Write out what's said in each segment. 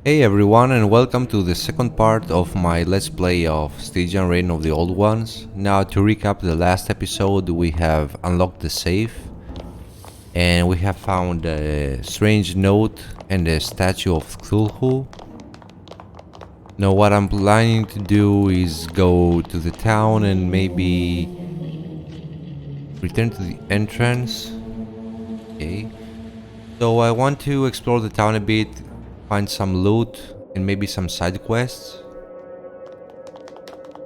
Hey everyone, and welcome to the second part of my Let's Play of Stygian Reign of the Old Ones. Now to recap the last episode, we have unlocked the safe and we have found a strange note and a statue of Cthulhu. Now what I'm planning to do is go to the town and maybe return to the entrance. Okay. So I want to explore the town a bit, find some loot and maybe some side quests.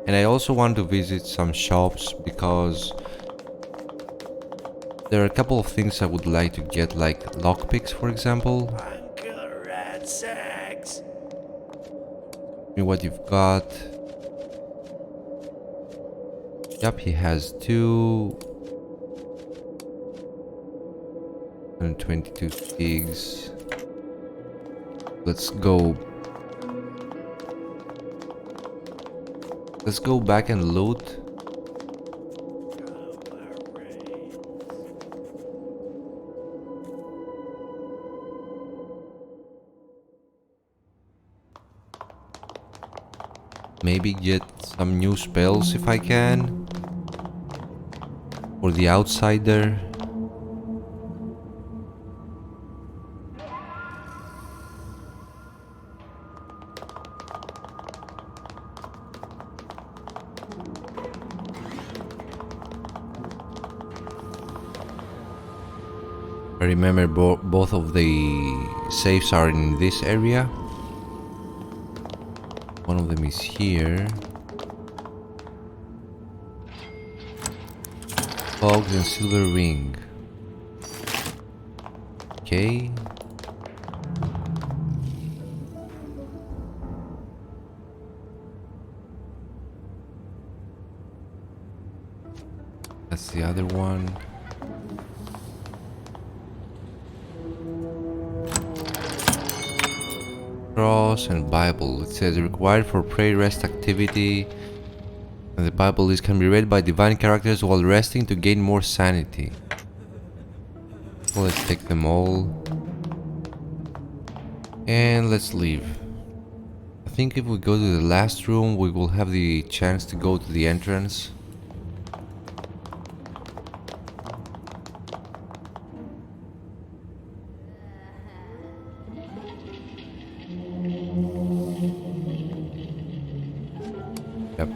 And I also want to visit some shops because there are a couple of things I would like to get, like lockpicks, for example. Uncle Essex. See what you've got. Yep, he has 222 pigs. Let's go. Let's go back and loot. Maybe get some new spells if I can. For the outsider. I remember both of the safes are in this area. One of them is here. Cogs and silver ring. Okay. That's the other one. Cross and Bible. It says required for prayer rest activity. And the Bible can be read by divine characters while resting to gain more sanity. Well, let's take them all. And let's leave. I think if we go to the last room, we will have the chance to go to the entrance. Yep.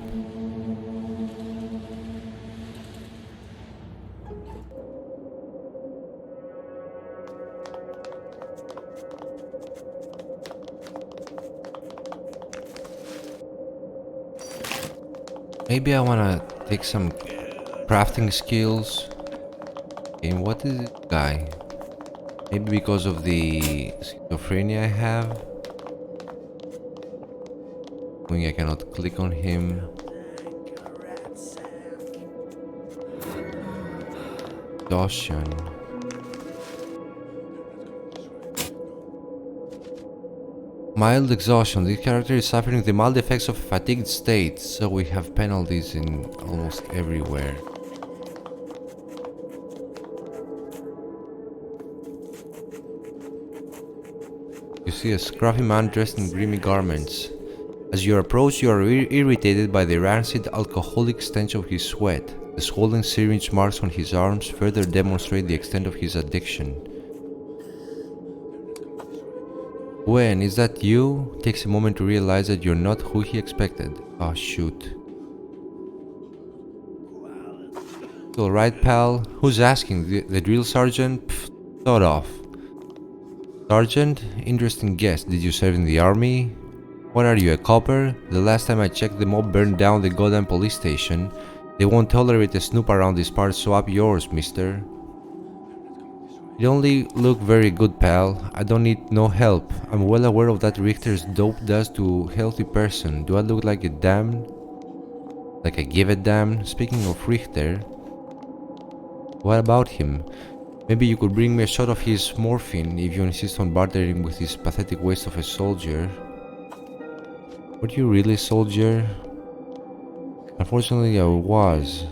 Maybe I wanna take some crafting skills. And what is this guy? Maybe because of the schizophrenia I have. I cannot click on him. Exhaustion. Mild exhaustion. This character is suffering the mild effects of a fatigued state, so we have penalties in almost everywhere. You see a scruffy man dressed in grimy garments. As you approach, you are irritated by the rancid alcoholic stench of his sweat. The swollen syringe marks on his arms further demonstrate the extent of his addiction. When is that you? Takes a moment to realize that you're not who he expected. Oh shoot. Alright pal, who's asking? The drill sergeant? Pfft, thought off. Sergeant? Interesting guess. Did you serve in the army? What are you, a copper? The last time I checked, the mob burned down the goddamn police station. They won't tolerate a snoop around these parts, so up yours, mister. You only look very good, pal. I don't need no help. I'm well aware of that Richter's dope does to healthy person. Do I look like a damn? Like I give a damn? Speaking of Richter, what about him? Maybe you could bring me a shot of his morphine if you insist on bartering with his pathetic waste of a soldier. Were you really a soldier? Unfortunately, I was.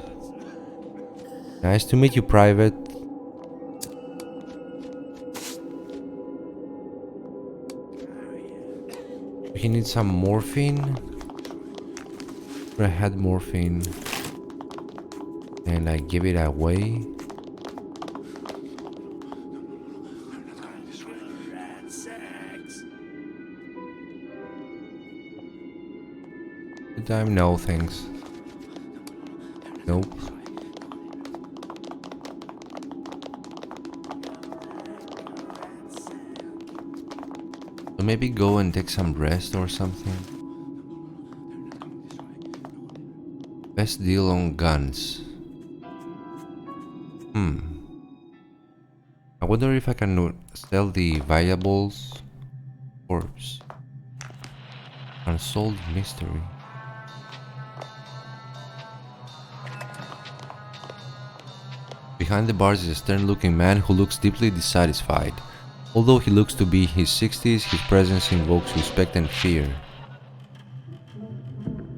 Nice to meet you, Private. He needs some morphine. I had morphine and I gave it away. Rat sacks. Good time? No, thanks. Nope. So maybe go and take some rest or something. Best deal on guns. I wonder if I can sell the valuables. Corpse. Unsolved mystery. Behind the bars is a stern-looking man who looks deeply dissatisfied. Although he looks to be in his 60s, his presence invokes respect and fear.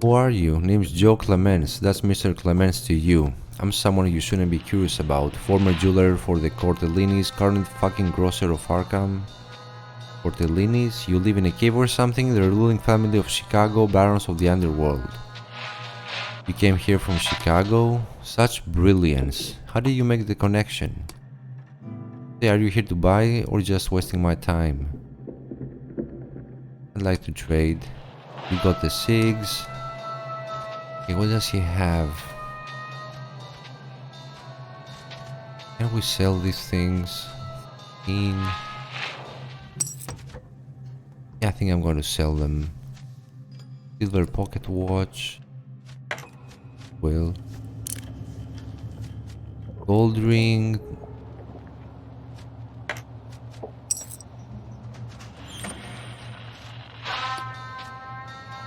Who are you? Name's Joe Clements. That's Mr. Clements to you. I'm someone you shouldn't be curious about. Former jeweler for the Cortellinis, current fucking grocer of Arkham. Cortellinis? You live in a cave or something? The ruling family of Chicago, barons of the underworld. You came here from Chicago? Such brilliance. How did you make the connection? Hey, are you here to buy or just wasting my time? I'd like to trade. You got the cigs. Okay, what does he have? Can we sell these things? Yeah, I think I'm going to sell them. Silver pocket watch. Well. Gold ring.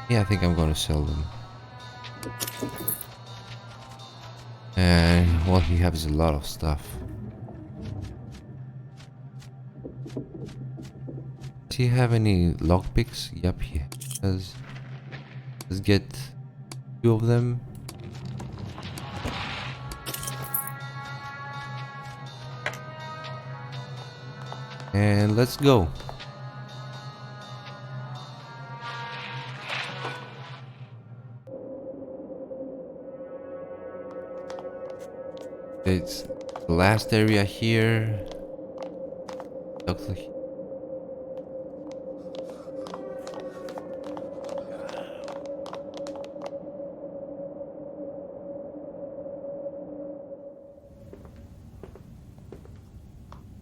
Yeah, I think I'm going to sell them. And what he has a lot of stuff. Does he have any lockpicks? Yep, he does. Let's get 2 of them. And let's go. It's the last area here.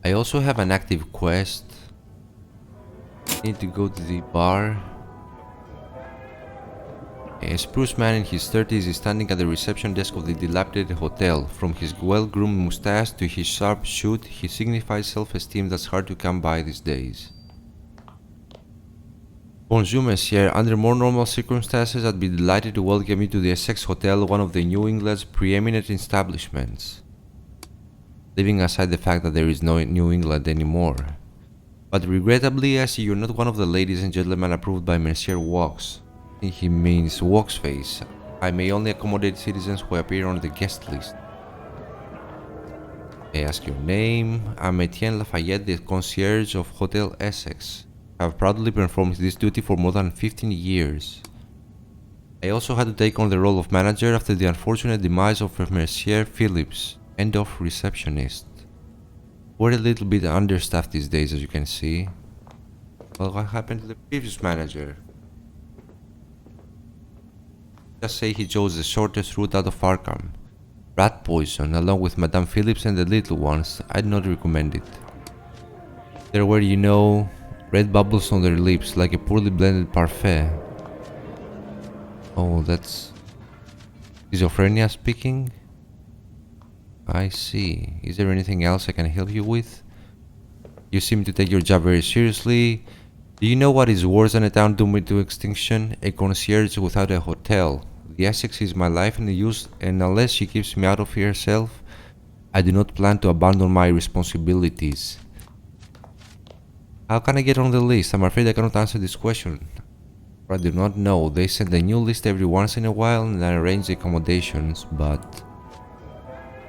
I also have an active quest. Need to go to the bar. A spruce man in his 30s is standing at the reception desk of the dilapidated hotel. From his well-groomed mustache to his sharp shoot, he signifies self-esteem that's hard to come by these days. Bonjour, monsieur. Under more normal circumstances, I'd be delighted to welcome you to the Essex Hotel, one of the New England's preeminent establishments. Leaving aside the fact that there is no New England anymore. But regrettably, I see you're not one of the ladies and gentlemen approved by Monsieur Walks. I think he means Walksface. I may only accommodate citizens who appear on the guest list. I ask your name. I'm Etienne Lafayette, the concierge of Hotel Essex. I have proudly performed this duty for more than 15 years. I also had to take on the role of manager after the unfortunate demise of Monsieur Phillips, end of receptionist. We're a little bit understaffed these days, as you can see. Well, what happened to the previous manager? Just say he chose the shortest route out of Arkham. Rat poison, along with Madame Phillips and the little ones. I'd not recommend it. There were, you know, red bubbles on their lips, like a poorly blended parfait. Oh, that's schizophrenia speaking? I see. Is there anything else I can help you with? You seem to take your job very seriously. Do you know what is worse than a town doomed to extinction? A concierge without a hotel. The Essex is my life and unless she keeps me out of here herself, I do not plan to abandon my responsibilities. How can I get on the list? I'm afraid I cannot answer this question. I do not know. They send a new list every once in a while and I arrange the accommodations, but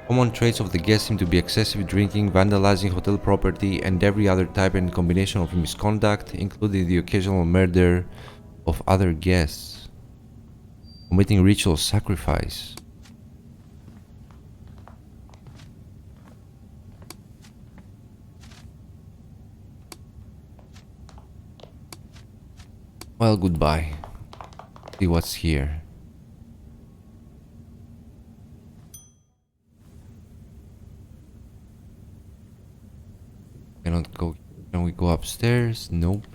common traits of the guests seem to be excessive drinking, vandalizing hotel property, and every other type and combination of misconduct, including the occasional murder. of other guests, committing ritual sacrifice. Well, goodbye. See what's here. Cannot go. Can we go upstairs? Nope.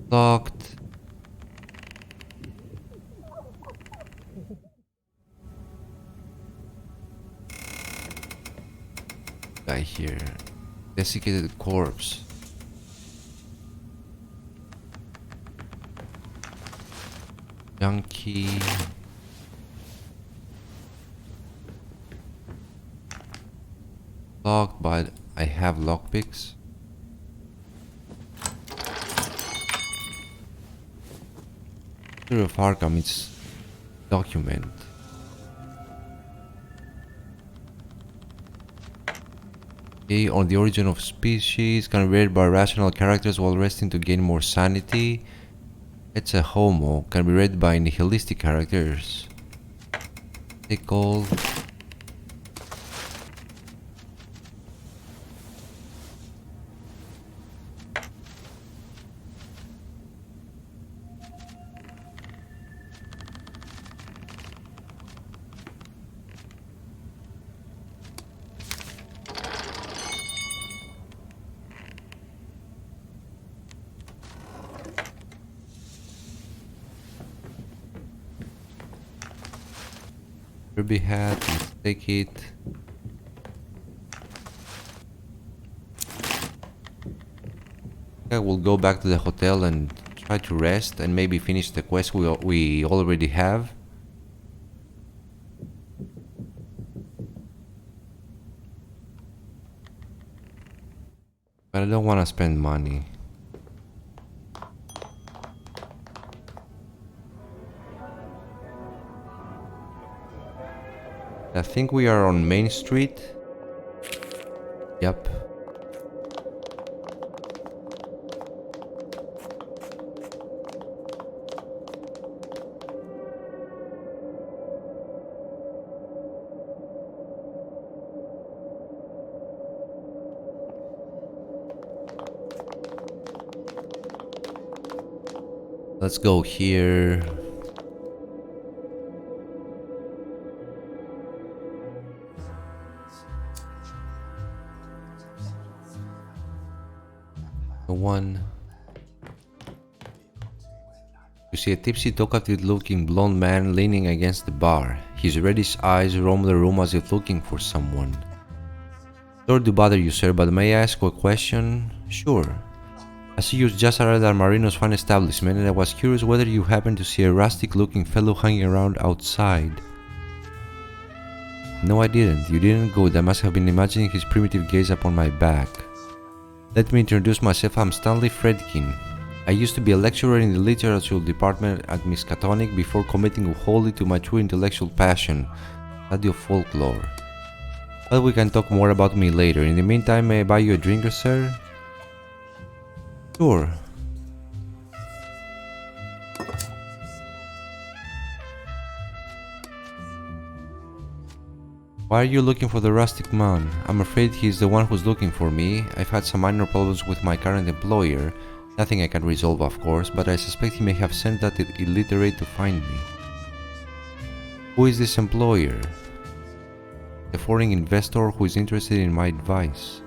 Locked. Guy here. Desiccated corpse. Junkie. Locked, but I have lockpicks. History of Arkham, it's document. Okay, on the origin of species, can be read by rational characters while resting to gain more sanity. It's a homo, can be read by nihilistic characters. Take all. Ruby hat, let's take it. I will go back to the hotel and try to rest and maybe finish the quest we already have. But I don't want to spend money. I think we are on Main Street. Yep. Let's go here. One. You see a tipsy, talkative-looking blonde man leaning against the bar. His reddish eyes roam the room as if looking for someone. Sorry to bother you, sir, but may I ask a question? Sure. I see you just arrived at Marino's fine establishment, and I was curious whether you happened to see a rustic-looking fellow hanging around outside. No, I didn't. You didn't? Good. I must have been imagining his primitive gaze upon my back. Let me introduce myself. I'm Stanley Fredkin. I used to be a lecturer in the literature department at Miskatonic before committing wholly to my true intellectual passion, study of folklore. But we can talk more about me later. In the meantime, may I buy you a drink, sir? Sure. Why are you looking for the rustic man? I'm afraid he's the one who's looking for me. I've had some minor problems with my current employer. Nothing I can resolve, of course, but I suspect he may have sent that illiterate to find me. Who is this employer? A foreign investor who is interested in my advice.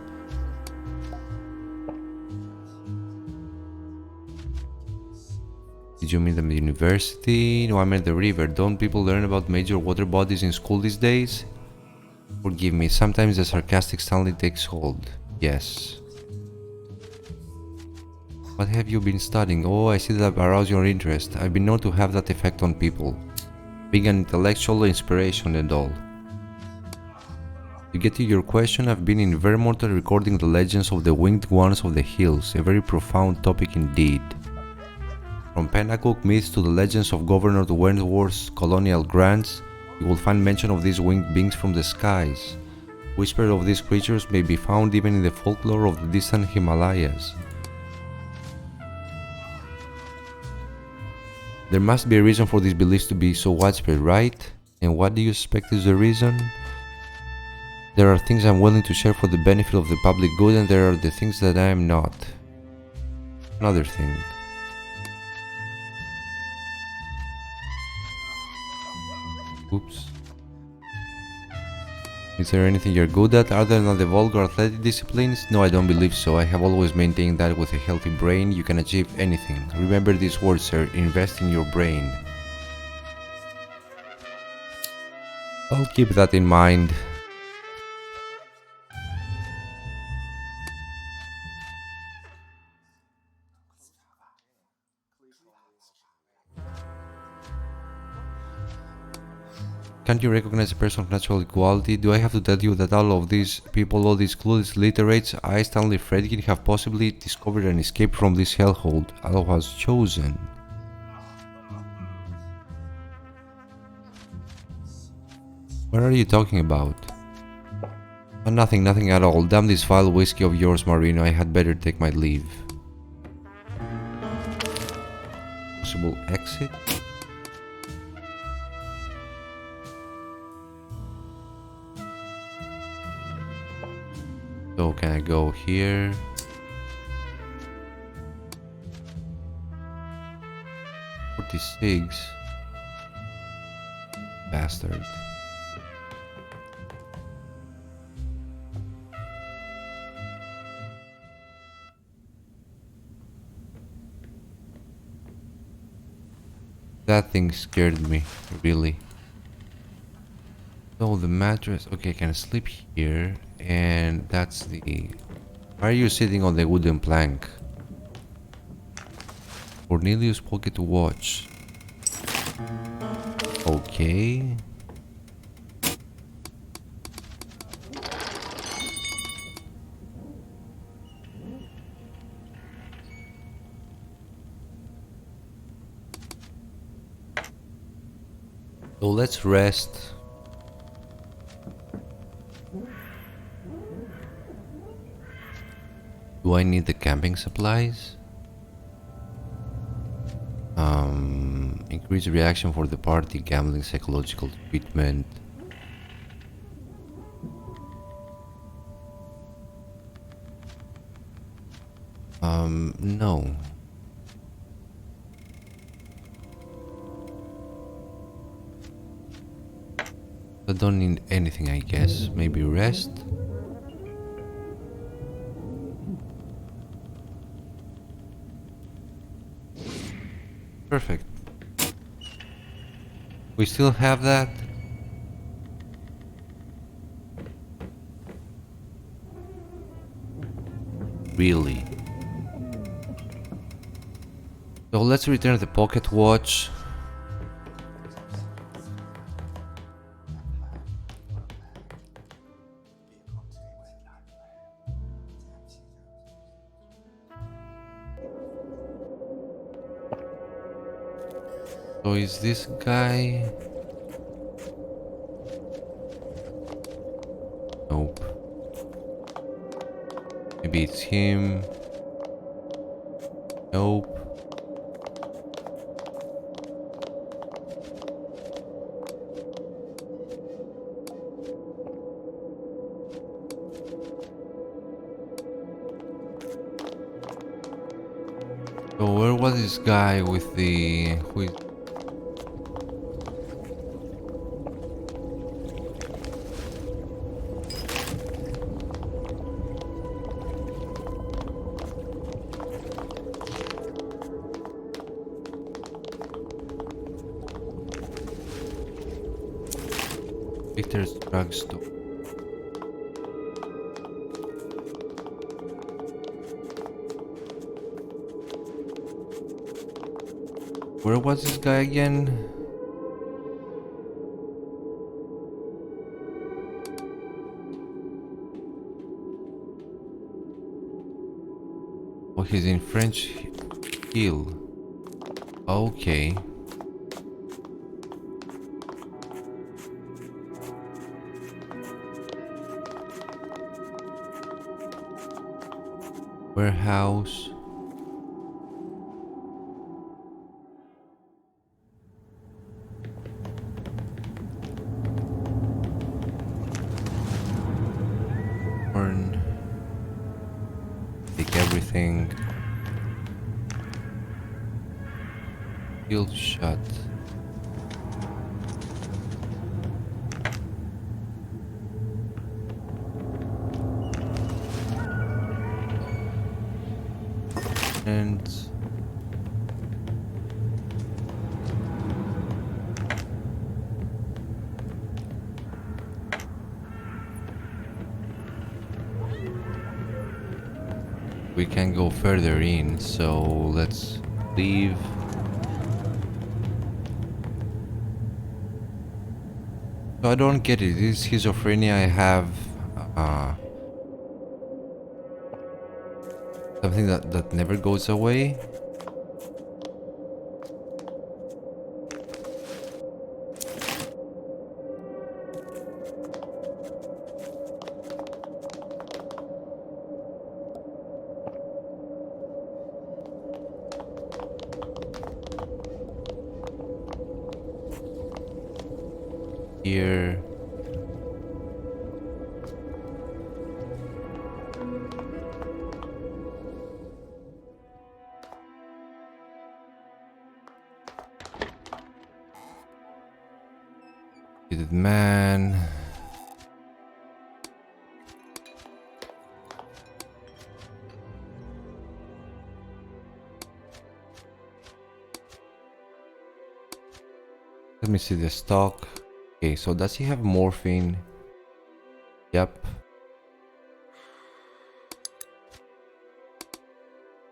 Did you mean the university? No, I meant the river. Don't people learn about major water bodies in school these days? Forgive me, sometimes the sarcastic Stanley takes hold. Yes. What have you been studying? Oh, I see that aroused your interest. I've been known to have that effect on people. Being an intellectual inspiration and all. To get to your question, I've been in Vermont recording the legends of the winged ones of the hills, a very profound topic indeed. From Pennacook myths to the legends of Governor Wentworth's colonial grants, you will find mention of these winged beings from the skies. Whispers of these creatures may be found even in the folklore of the distant Himalayas. There must be a reason for these beliefs to be so widespread, right? And what do you expect is the reason? There are things I'm willing to share for the benefit of the public good, and there are the things that I am not. Another thing. Oops. Is there anything you're good at other than the vulgar athletic disciplines? No, I don't believe so. I have always maintained that with a healthy brain, you can achieve anything. Remember these words, sir. Invest in your brain. I'll keep that in mind. Can't you recognize a person of natural equality? Do I have to tell you that all of these people, all these clueless literates, I, Stanley Fredkin, have possibly discovered an escape from this hellhole I was chosen? What are you talking about? Oh, nothing at all. Damn this vile whiskey of yours, Marino. I had better take my leave. Possible exit? So can I go here? $46. Bastard. That thing scared me, really. So the mattress, okay, I can sleep here, and that's the... Why are you sitting on the wooden plank? Cornelius' pocket watch. Okay. So let's rest. Do I need the camping supplies? Increase reaction for the party, gambling, psychological treatment. No. I don't need anything, I guess. Maybe rest. Perfect. We still have that? Really? So let's return the pocket watch. So is this guy? Nope. Maybe it's him. Nope. So where was this guy with the... who is... Victor's drugstore. Where was this guy again? Oh, he's in French Hill. Okay. Warehouse. anything. Field shut. And we can go further in, so let's leave. So I don't get it. This schizophrenia I have something that never goes away. Here. Bearded man. Let me see the stock. Okay, so does he have morphine? Yep.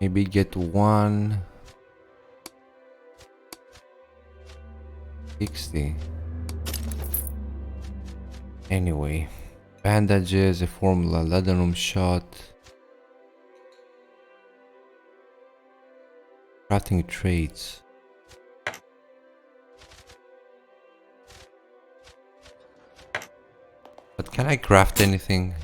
Maybe get 160. Anyway, bandages, a formula, laudanum shot, crafting traits. But can I craft anything?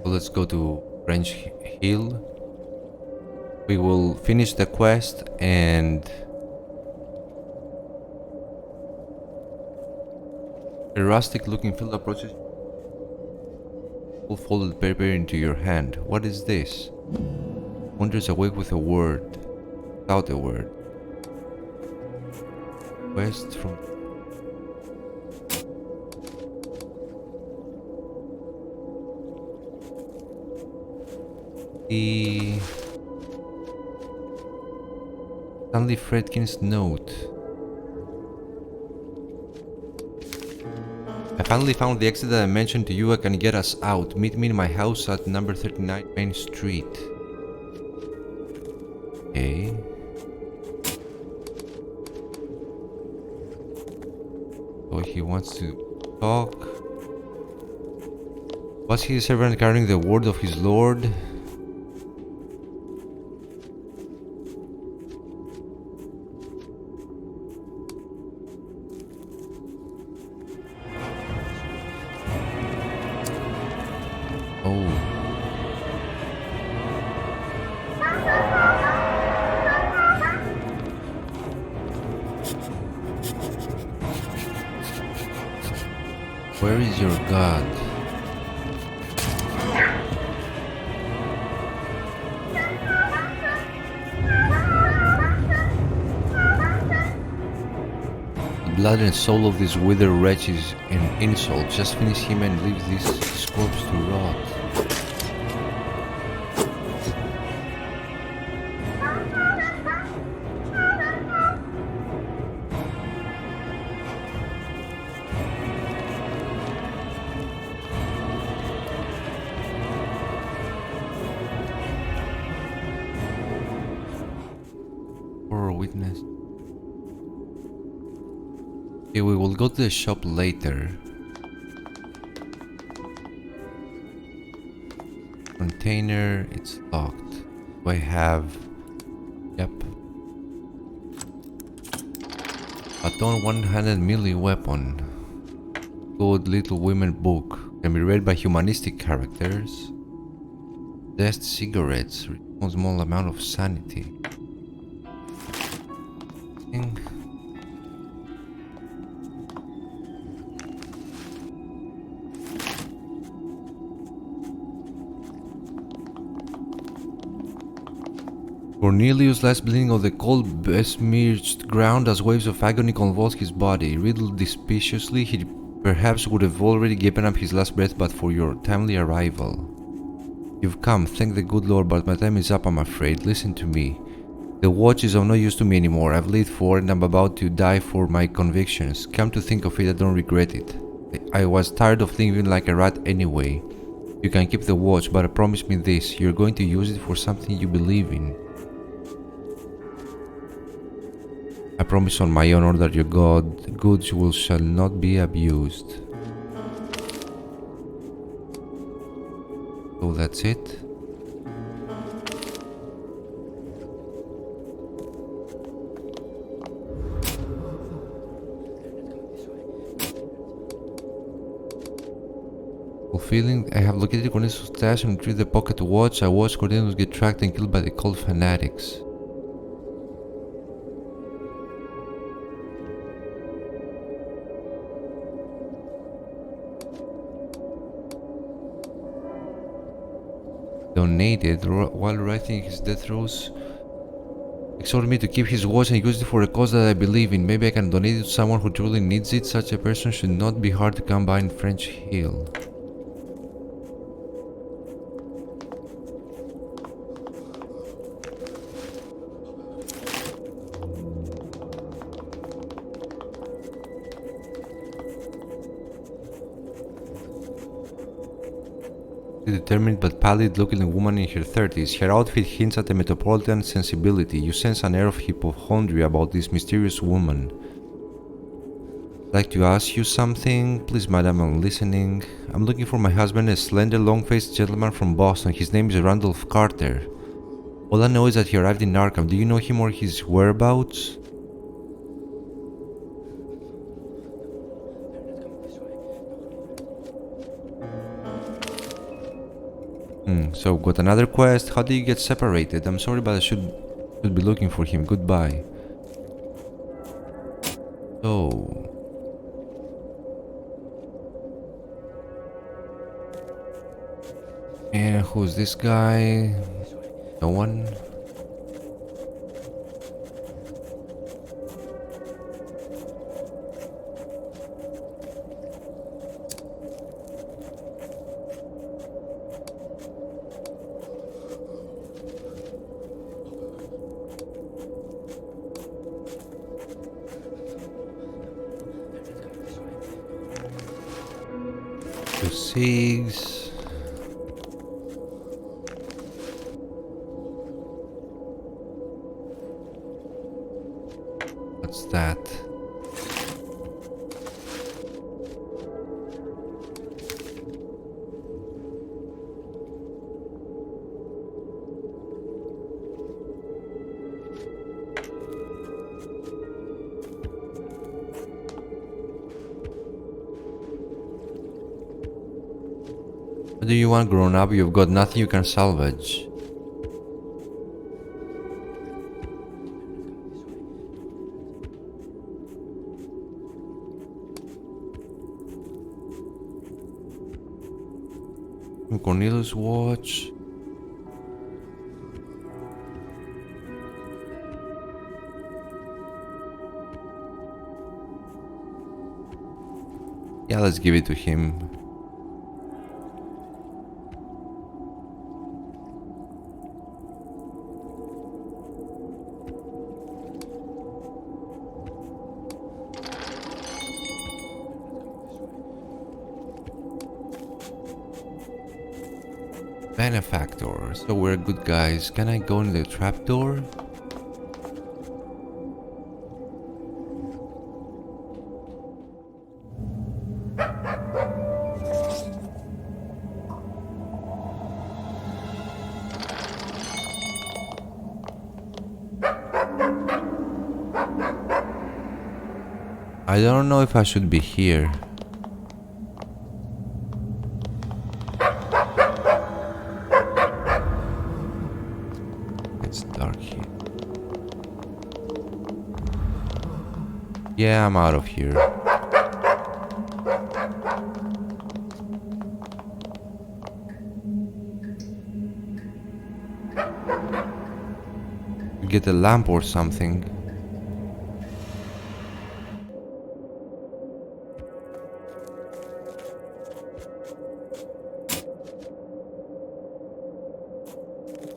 So let's go to French Hill. We will finish the quest and a rustic looking field approaches. Full folded paper into your hand. What is this? Wanders awake with a word. Without a word. Quest from the Stanley Fredkin's note. I finally found the exit that I mentioned to you. I can get us out. Meet me in my house at number 39 Main Street. Okay. So he wants to talk. Was he a servant carrying the word of his lord? Where is your god? The blood and soul of this withered wretch is an insult. Just finish him and leave his corpse to rot. Witness. Okay, we will go to the shop later. Container, it's locked. Do I have... Yep. A don't one-handed melee weapon. Good Little Women book. Can be read by humanistic characters. Zest cigarettes. Return small amount of sanity. Cornelius lies bleeding on the cold, besmirched ground as waves of agony convulse his body. Riddled suspiciously, he perhaps would have already given up his last breath but for your timely arrival. You've come, thank the good Lord, but my time is up, I'm afraid. Listen to me. The watch is of no use to me anymore. I've lived for and I'm about to die for my convictions. Come to think of it, I don't regret it. I was tired of living like a rat anyway. You can keep the watch, but promise me this. You're going to use it for something you believe in. I promise on my honor that your goods shall not be abused. So that's it. Fulfilling, I have located Cornelius' stash and retrieved the pocket watch. I watched Cornelius get tracked and killed by the cult fanatics. Donated while writing his death throes. Exhorted me to keep his watch and use it for a cause that I believe in. Maybe I can donate it to someone who truly needs it. Such a person should not be hard to come by in French Hill. A determined but pallid-looking woman in her 30s. Her outfit hints at a metropolitan sensibility. You sense an air of hypochondria about this mysterious woman. I'd like to ask you something? Please, madam, I'm listening. I'm looking for my husband, a slender, long-faced gentleman from Boston. His name is Randolph Carter. All I know is that he arrived in Arkham. Do you know him or his whereabouts? So got another quest. How do you get separated? I'm sorry, but I should be looking for him. Goodbye. So and who's this guy? No one. Two cigs. What's that? What do you want, grown up? You've got nothing you can salvage. Cornelius' watch. Yeah, let's give it to him. Benefactor, so we're good guys. Can I go in the trapdoor? I don't know if I should be here. It's dark here. Yeah, I'm out of here. Get a lamp or something.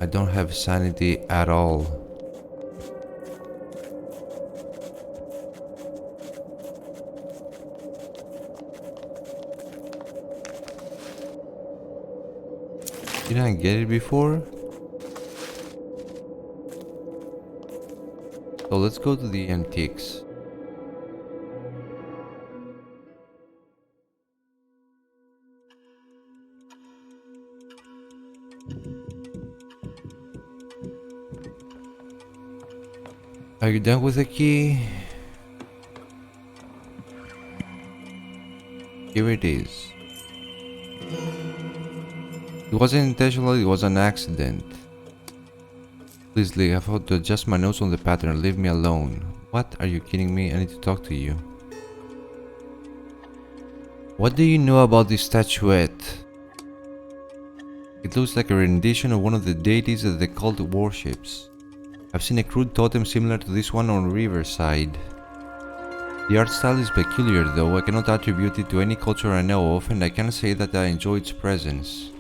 I don't have sanity at all. Didn't I get it before? So let's go to the antiques. Are you done with the key? Here it is. It wasn't intentional, it was an accident. Please leave, I thought to adjust my notes on the pattern, leave me alone. What? Are you kidding me? I need to talk to you. What do you know about this statuette? It looks like a rendition of one of the deities that the cult worships. I've seen a crude totem similar to this one on Riverside. The art style is peculiar though, I cannot attribute it to any culture I know of, and I can't say that I enjoy its presence.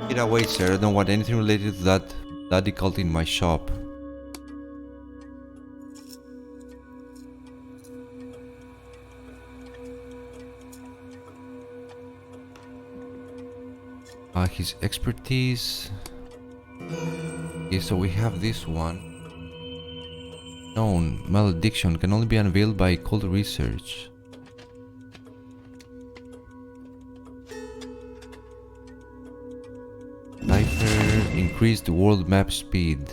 Get away, sir, I don't want anything related to that bloody cult in my shop. His expertise. Okay, so we have this one. Known malediction can only be unveiled by cold research. Cipher increased world map speed.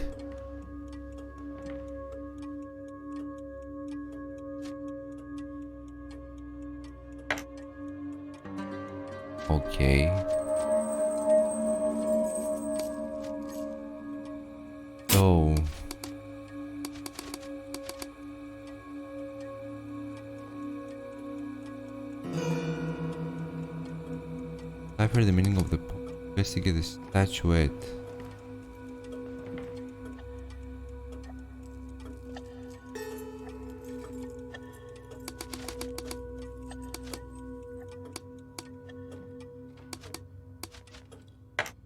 Okay. So cipher the meaning of the investigate the statuette.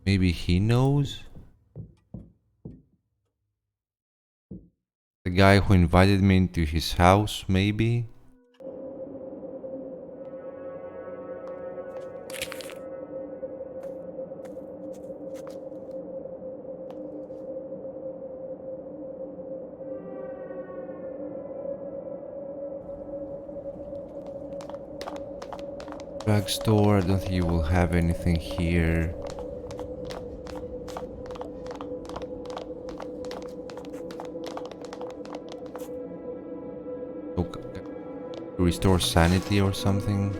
Maybe he knows? The guy who invited me into his house, maybe? Drugstore, I don't think you will have anything here. To restore sanity or something.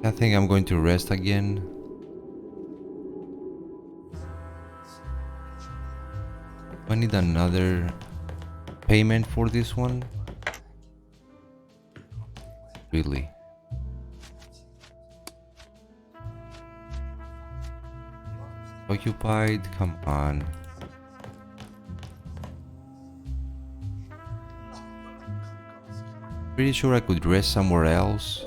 I think I'm going to rest again. I need another payment for this one. Really? Occupied? Come on. Pretty sure I could rest somewhere else.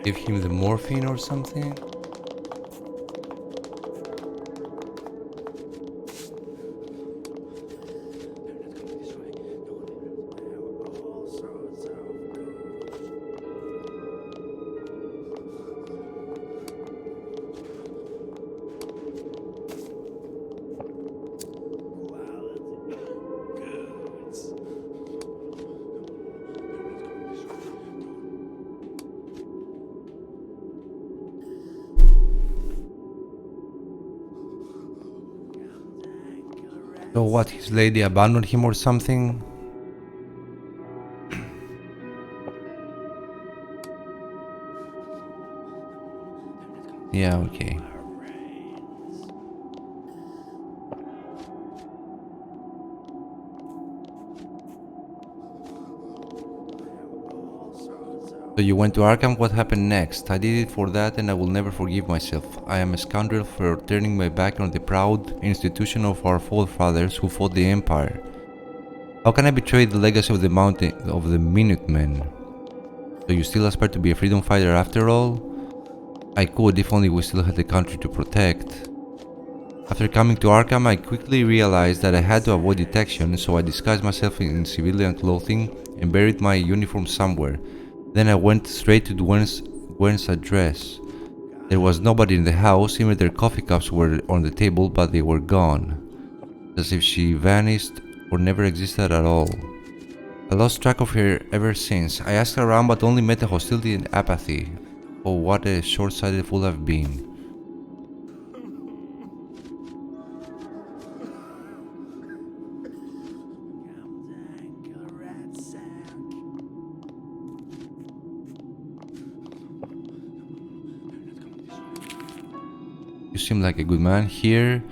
Give him the morphine or something? So what, his lady abandoned him or something? Yeah, okay. So you went to Arkham, what happened next? I did it for that and I will never forgive myself. I am a scoundrel for turning my back on the proud institution of our forefathers who fought the Empire. How can I betray the legacy of the mountain of the Minutemen? So you still aspire to be a freedom fighter after all? I could if only we still had the country to protect. After coming to Arkham, I quickly realized that I had to avoid detection, so I disguised myself in civilian clothing and buried my uniform somewhere. Then I went straight to Gwen's address. There was nobody in the house, even their coffee cups were on the table, but they were gone. As if she vanished or never existed at all. I lost track of her ever since. I asked around but only met hostility and apathy. Oh, what a short-sighted fool I've been. You seem like a good man. Here,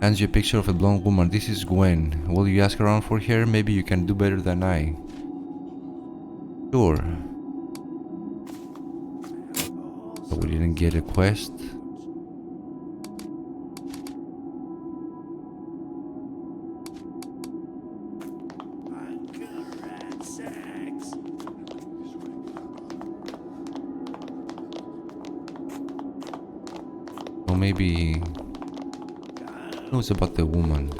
hands you a picture of a blonde woman. This is Gwen. Will you ask around for her? Maybe you can do better than I. Sure. So we didn't get a quest. Or maybe it was about the woman.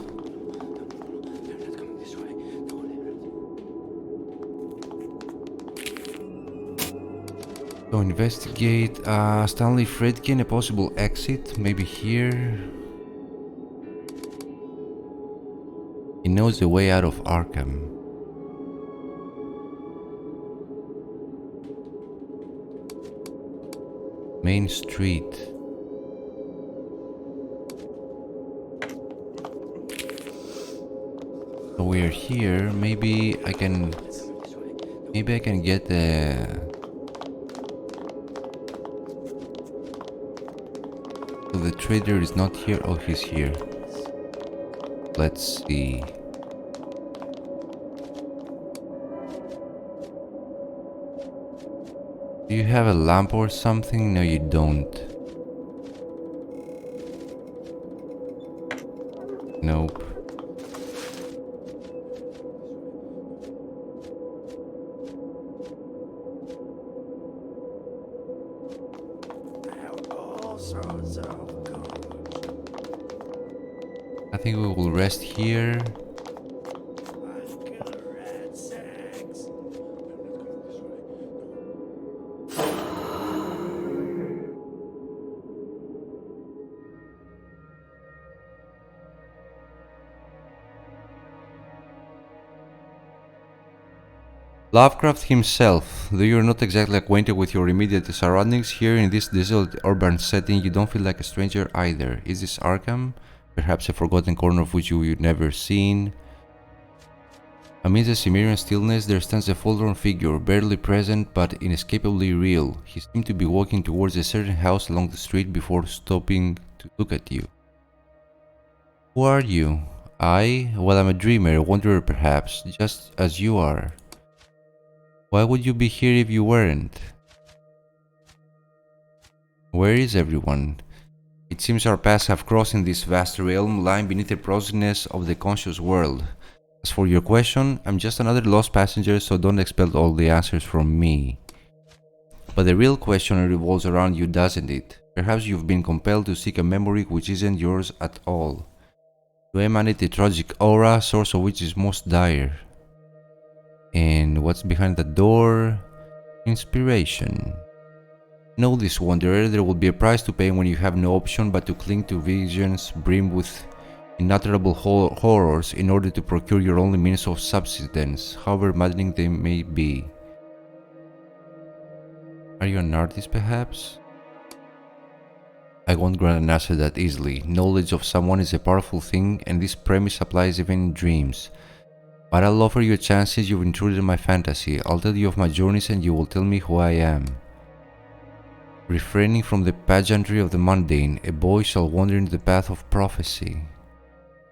So investigate Stanley Fredkin, a possible exit, maybe here. He knows the way out of Arkham. Main Street. So we're here. Maybe I can get the. So the trader is not here. Oh, he's here. Let's see. Do you have a lamp or something? No, you don't. Nope. I think we will rest here. Lovecraft himself, though you're not exactly acquainted with your immediate surroundings, here in this desolate urban setting you don't feel like a stranger either. Is this Arkham? Perhaps a forgotten corner of which you've never seen? Amidst the Cimmerian stillness there stands a forlorn figure, barely present but inescapably real. He seemed to be walking towards a certain house along the street before stopping to look at you. Who are you? I? Well, I'm a dreamer, a wanderer perhaps, just as you are. Why would you be here if you weren't? Where is everyone? It seems our paths have crossed in this vast realm lying beneath the process of the conscious world. As for your question, I'm just another lost passenger, so don't expect all the answers from me. But the real question revolves around you, doesn't it? Perhaps you've been compelled to seek a memory which isn't yours at all. You emanate a tragic aura, source of which is most dire. And what's behind the door? Inspiration. Know this, wanderer, there will be a price to pay when you have no option but to cling to visions brim with unutterable horrors in order to procure your only means of subsistence, however maddening they may be. Are you an artist, perhaps? I won't grant an answer that easily. Knowledge of someone is a powerful thing, and this premise applies even in dreams. But I'll offer you a chance since you've intruded in my fantasy. I'll tell you of my journeys and you will tell me who I am. Refraining from the pageantry of the mundane, a boy shall wander into the path of prophecy.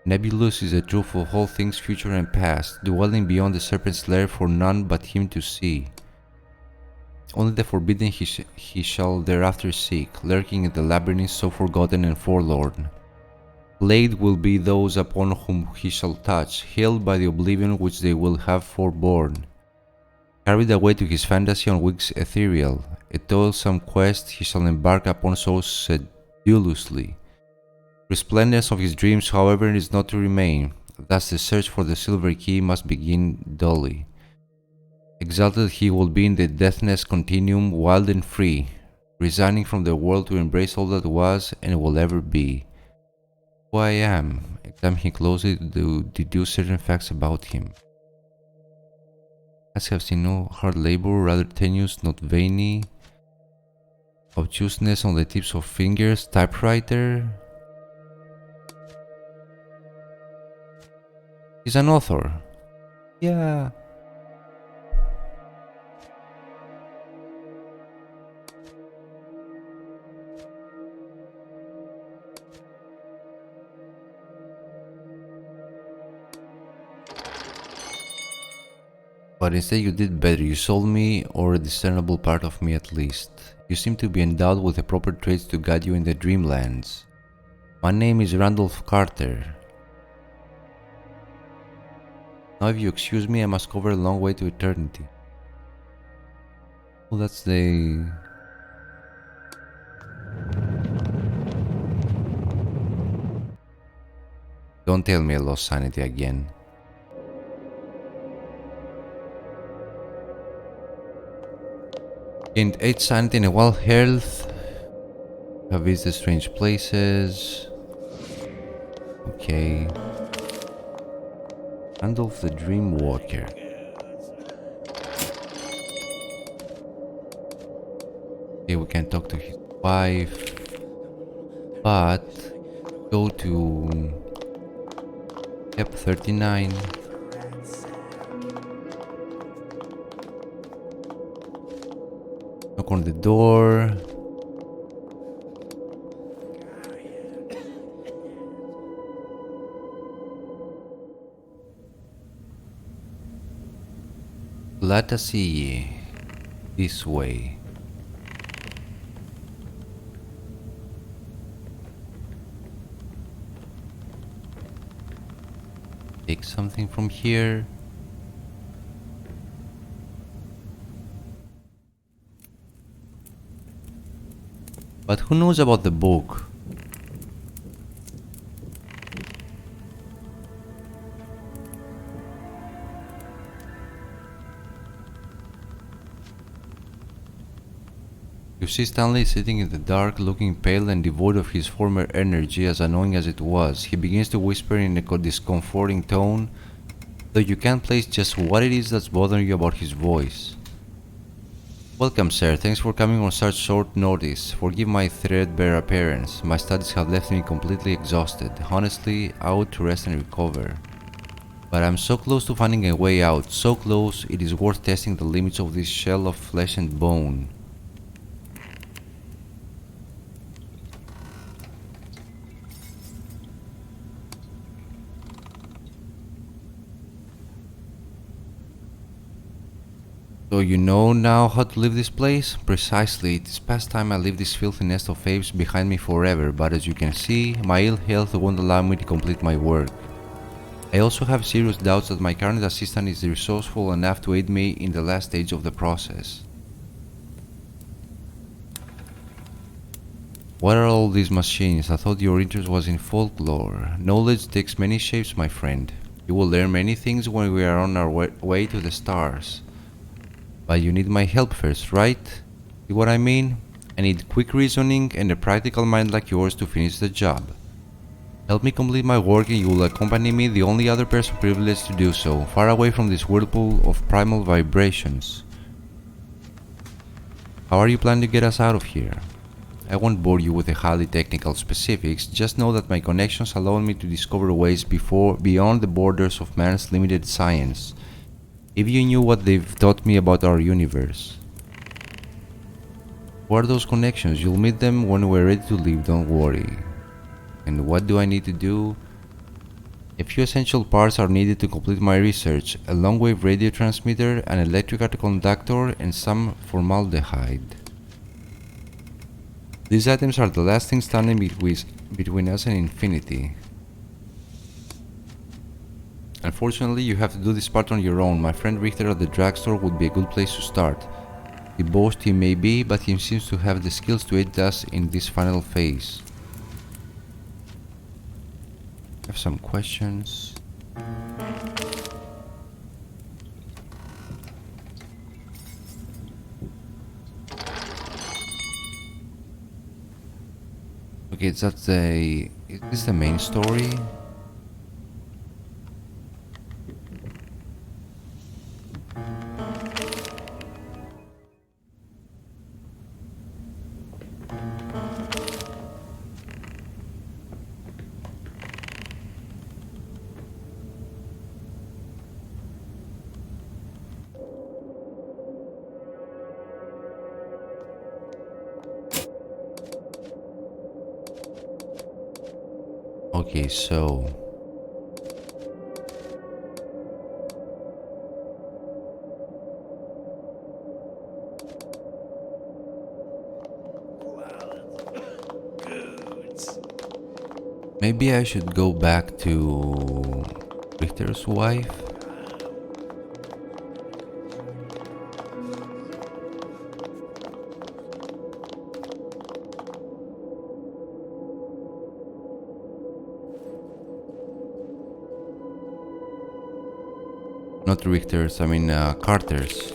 Nebulous is the truth of all things future and past, dwelling beyond the serpent's lair for none but him to see. Only the forbidden he shall thereafter seek, lurking in the labyrinths so forgotten and forlorn. Laid will be those upon whom he shall touch, hailed by the oblivion which they will have forborne. Carried away to his fantasy on wings ethereal, a toilsome quest he shall embark upon so sedulously. Resplendence of his dreams, however, is not to remain, thus the search for the silver key must begin dully. Exalted he will be in the deathless continuum, wild and free, resigning from the world to embrace all that was and will ever be. Who I am, examine him closely to deduce certain facts about him. As have seen no hard labor, rather tenuous, not veiny, obtuseness on the tips of fingers, typewriter. He's an author. Yeah. But instead you did better, you sold me, or a discernible part of me at least. You seem to be endowed with the proper traits to guide you in the Dreamlands. My name is Randolph Carter. Now if you excuse me, I must cover a long way to eternity. Oh, that's the... Don't tell me I lost sanity again. Gained 8 sanity and a wild health. Have visited strange places. Okay. Randolph the Dream Walker. Okay, we can talk to his wife. But go to step 39. Knock on the door. Glad to see ye. This way. Take something from here. But who knows about the book? You see Stanley sitting in the dark, looking pale and devoid of his former energy, as annoying as it was. He begins to whisper in a discomforting tone, though you can't place just what it is that's bothering you about his voice. Welcome, sir. Thanks for coming on such short notice. Forgive my threadbare appearance. My studies have left me completely exhausted. Honestly, I ought to rest and recover. But I'm so close to finding a way out. So close, it is worth testing the limits of this shell of flesh and bone. So you know now how to leave this place? Precisely, it is past time I leave this filthy nest of apes behind me forever, but as you can see, my ill health won't allow me to complete my work. I also have serious doubts that my current assistant is resourceful enough to aid me in the last stage of the process. What are all these machines? I thought your interest was in folklore. Knowledge takes many shapes, my friend. You will learn many things when we are on our way to the stars. But you need my help first, right? See what I mean? I need quick reasoning and a practical mind like yours to finish the job. Help me complete my work and you will accompany me, the only other person privileged to do so, far away from this whirlpool of primal vibrations. How are you planning to get us out of here? I won't bore you with the highly technical specifics, just know that my connections allow me to discover ways beyond the borders of man's limited science. If you knew what they've taught me about our universe. What are those connections? You'll meet them when we're ready to leave, don't worry. And what do I need to do? A few essential parts are needed to complete my research: a long-wave radio transmitter, an electrical conductor, and some formaldehyde. These items are the last thing standing between us and infinity. Unfortunately, you have to do this part on your own. My friend Richter at the drugstore would be a good place to start. The boast he may be, but he seems to have the skills to aid us in this final phase. I have some questions. Okay, is this the main story? Okay, so maybe I should go back to Richter's wife. Not Richter's, I mean Carter's.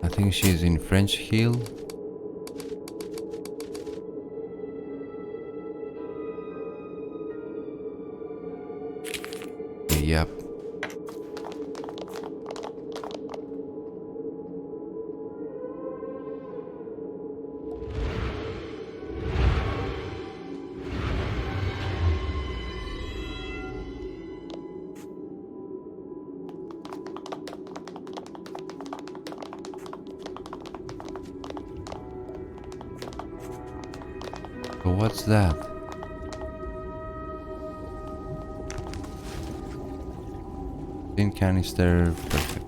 I think she's in French Hill. Yep. So what's that? Tin canister, perfect.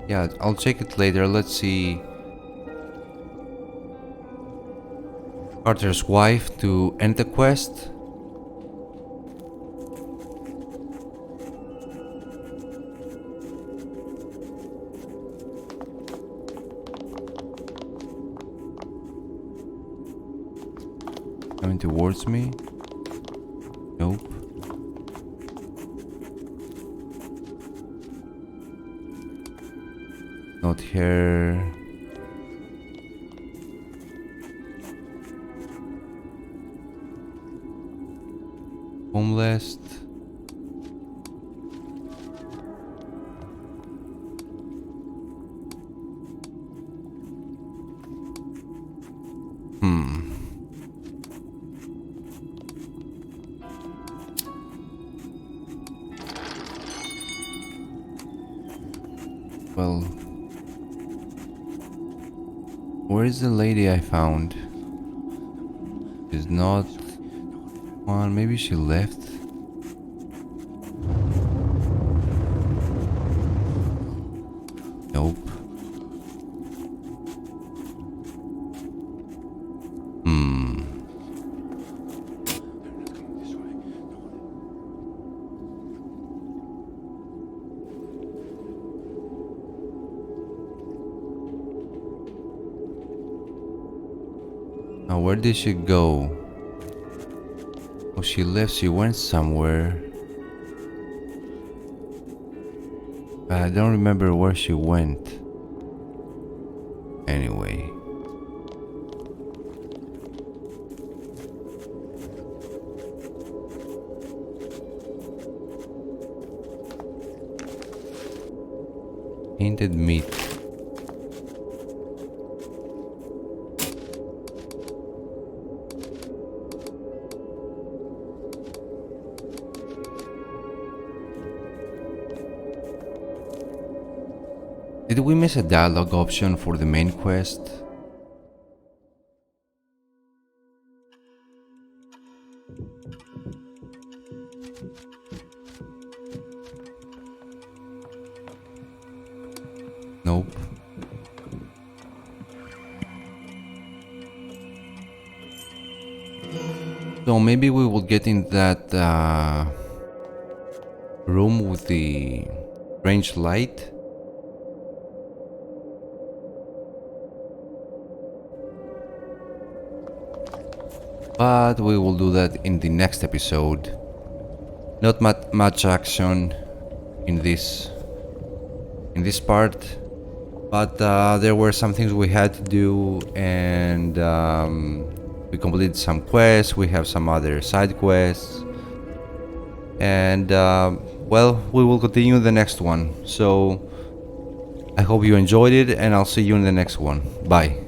Yeah, I'll check it later. Let's see. Carter's wife to end the quest. Coming towards me. Nope. Not here. Homeless. Well, where is the lady I found? She's not one. Maybe she left. Nope. Now, where did she go? Oh, she left. She went somewhere. I don't remember where she went. Anyway. Hinted meat. Did we miss a dialogue option for the main quest? Nope. So maybe we will get in that room with the strange light. But we will do that in the next episode. Not much action in this part, but there were some things we had to do, and we completed some quests. We have some other side quests, and well, we will continue the next one. So I hope you enjoyed it, and I'll see you in the next one. Bye.